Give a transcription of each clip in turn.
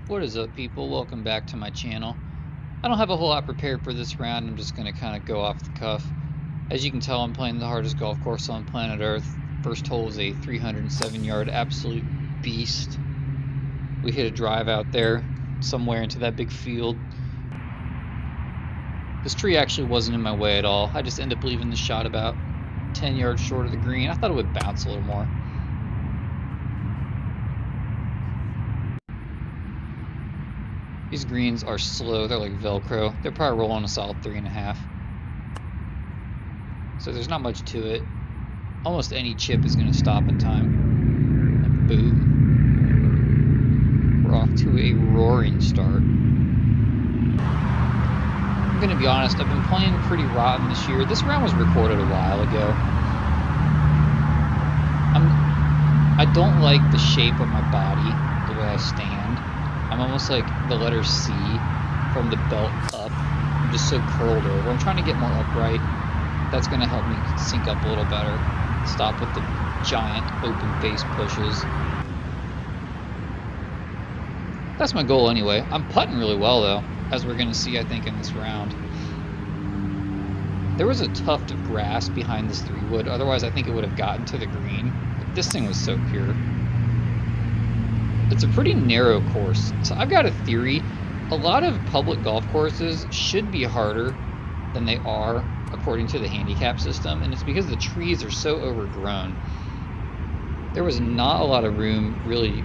What is up, people? Welcome back to my channel. I don't have a whole lot prepared for this round. I'm just going to kind of go off the cuff. As you can tell, I'm playing the hardest golf course on planet Earth. First hole is a 307-yard absolute beast. We hit a drive out there somewhere into that big field. This tree actually wasn't in my way at all. I just ended up leaving the shot about 10 yards short of the green. I thought it would bounce a little more. These greens are slow. They're like Velcro. They're probably rolling a solid 3.5. So there's not much to it. Almost any chip is going to stop in time. And boom. We're off to a roaring start. I'm going to be honest, I've been playing pretty rotten this year. This round was recorded a while ago. I don't like the shape of my body, the way I stand. I'm almost like the letter C from the belt up. I'm just so curled over. I'm trying to get more upright. That's going to help me sink up a little better. Stop with the giant open face pushes. That's my goal anyway. I'm putting really well though, as we're going to see I think in this round. There was a tuft of grass behind this 3-wood, otherwise I think it would have gotten to the green. But this thing was so pure. It's a pretty narrow course, so I've got a theory. A lot of public golf courses should be harder than they are according to the handicap system, and it's because the trees are so overgrown. There was not a lot of room, really.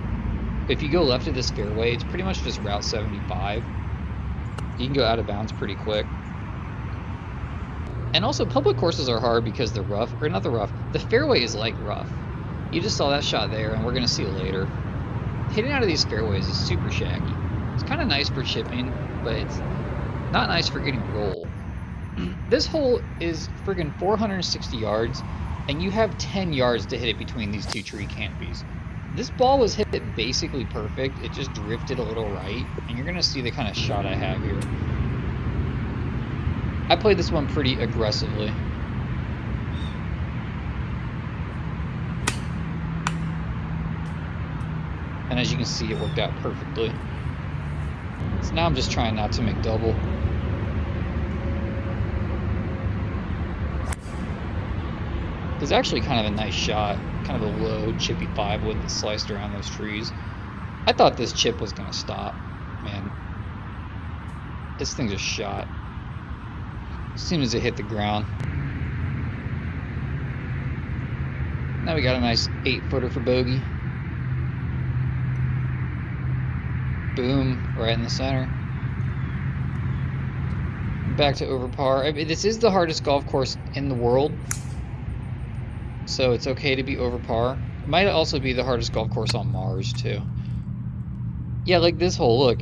If you go left of this fairway, it's pretty much just Route 75. You can go out of bounds pretty quick. And also, public courses are hard because the rough, or not the rough, the fairway is like rough. You just saw that shot there, and we're going to see it later. Hitting out of these fairways is super shaggy. It's kind of nice for chipping, but it's not nice for getting roll. This hole is friggin' 460 yards, and you have 10 yards to hit it between these two tree canopies. This ball was hit basically perfect. It just drifted a little right, and you're going to see the kind of shot I have here. I played this one pretty aggressively. And as you can see, it worked out perfectly. So now I'm just trying not to make double. It's actually kind of a nice shot. Kind of a low, chippy 5-wood that sliced around those trees. I thought this chip was going to stop. Man, this thing just shot as soon as it hit the ground. Now we got a nice 8-footer for bogey. Boom, right in the center. Back to over par. I mean, this is the hardest golf course in the world, so it's okay to be over par. It might also be the hardest golf course on Mars too. Yeah, like this hole, look,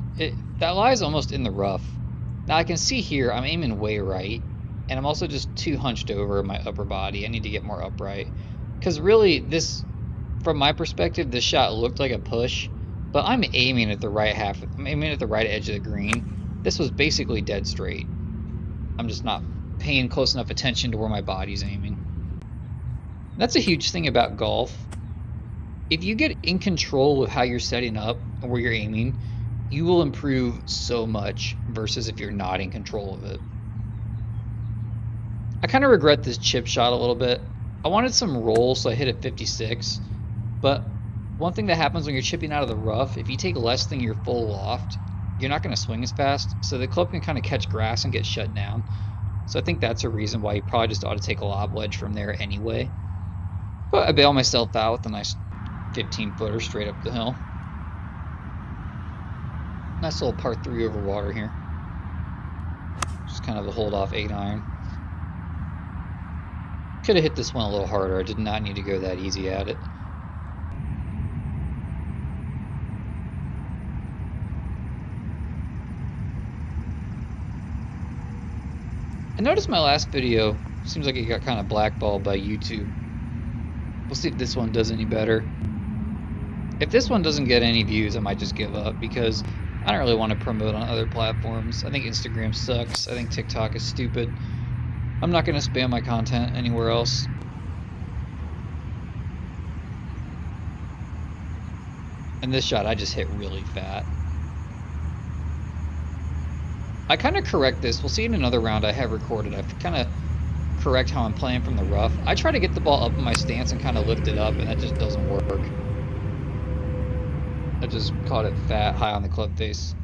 that lies almost in the rough. Now I can see here I'm aiming way right, and I'm also just too hunched over my upper body. I need to get more upright, because really this, from my perspective, this shot looked like a push, but I'm aiming at the right half. I'm aiming at the right edge of the green. This was basically dead straight. I'm just not paying close enough attention to where my body's aiming. That's a huge thing about golf. If you get in control with how you're setting up and where you're aiming, you will improve so much versus if you're not in control of it. I kind of regret this chip shot a little bit. I wanted some roll, so I hit a 56. But one thing that happens when you're chipping out of the rough, if you take less than your full loft, you're not going to swing as fast. So the club can kind of catch grass and get shut down. So I think that's a reason why you probably just ought to take a lob wedge from there anyway. But I bail myself out with a nice 15-footer straight up the hill. Nice little par 3 over water here. Just kind of a hold off 8-iron. Could have hit this one a little harder. I did not need to go that easy at it. I noticed my last video seems like it got kind of blackballed by YouTube. We'll see if this one does any better. If this one doesn't get any views, I might just give up, because I don't really want to promote on other platforms. I think Instagram sucks. I think TikTok is stupid. I'm not going to spam my content anywhere else. And this shot I just hit really fat. I kind of correct this. We'll see in another round I have recorded. I kind of correct how I'm playing from the rough. I try to get the ball up in my stance and kind of lift it up, and that just doesn't work. I just caught it fat, high on the club face.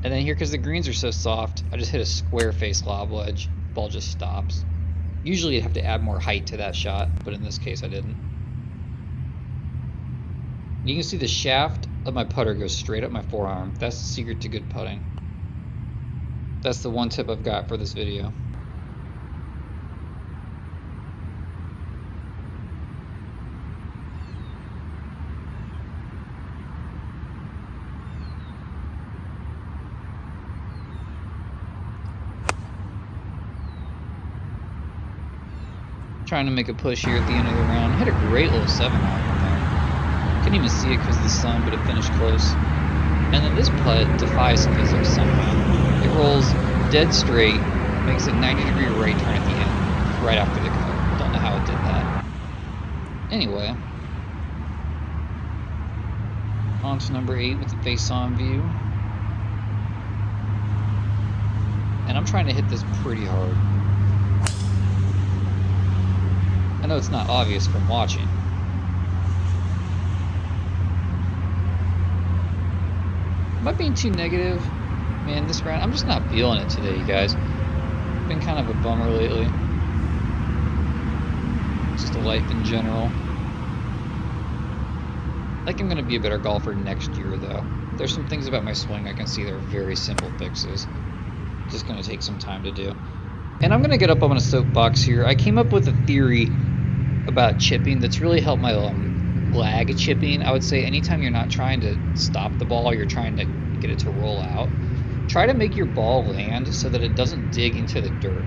And then here, because the greens are so soft, I just hit a square face lob wedge. Ball just stops. Usually you'd have to add more height to that shot, but in this case I didn't. You can see the shaft of my putter goes straight up my forearm. That's the secret to good putting. That's the one tip I've got for this video. Trying to make a push here at the end of the round. Hit a great little 7-iron on there. Couldn't even see it because of the sun, but it finished close. And then this putt defies physics somehow. It rolls dead straight, makes a 90-degree right turn at the end, right after the cut. Don't know how it did that. Anyway, on to number 8 with the face-on view. And I'm trying to hit this pretty hard. I know it's not obvious from watching. Am I being too negative? Man, this round, I'm just not feeling it today, you guys. Been kind of a bummer lately. Just life in general. I think I'm going to be a better golfer next year, though. There's some things about my swing I can see that are very simple fixes. Just going to take some time to do. And I'm going to get up on a soapbox here. I came up with a theory about chipping that's really helped my lag chipping. I would say anytime you're not trying to stop the ball, you're trying to get it to roll out. Try to make your ball land so that it doesn't dig into the dirt.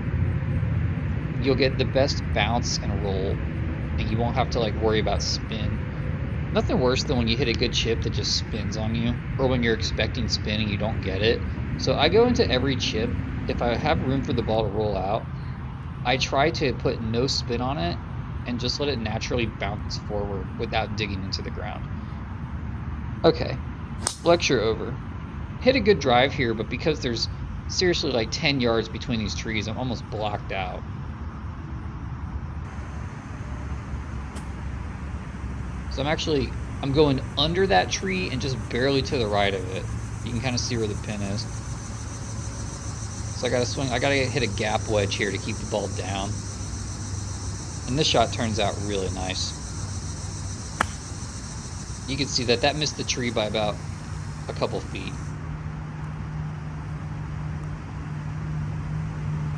You'll get the best bounce and roll, and you won't have to like worry about spin. Nothing worse than when you hit a good chip that just spins on you, or when you're expecting spin and you don't get it. So I go into every chip, if I have room for the ball to roll out, I try to put no spin on it and just let it naturally bounce forward without digging into the ground. Okay, lecture over. Hit a good drive here, but because there's seriously like 10 yards between these trees, I'm almost blocked out. So I'm going under that tree and just barely to the right of it. You can kind of see where the pin is. So I gotta hit a gap wedge here to keep the ball down. And this shot turns out really nice. You can see that missed the tree by about a couple feet.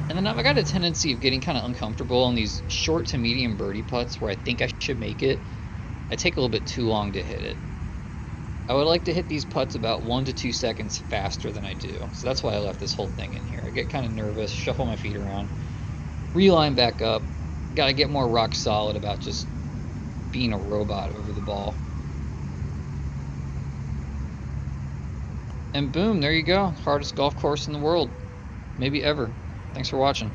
And then I've got a tendency of getting kind of uncomfortable on these short to medium birdie putts where I think I should make it. I take a little bit too long to hit it. I would like to hit these putts about 1 to 2 seconds faster than I do. So that's why I left this whole thing in here. I get kind of nervous, shuffle my feet around, reline back up. Got to get more rock solid about just being a robot over the ball. And boom, there you go. Hardest golf course in the world. Maybe ever. Thanks for watching.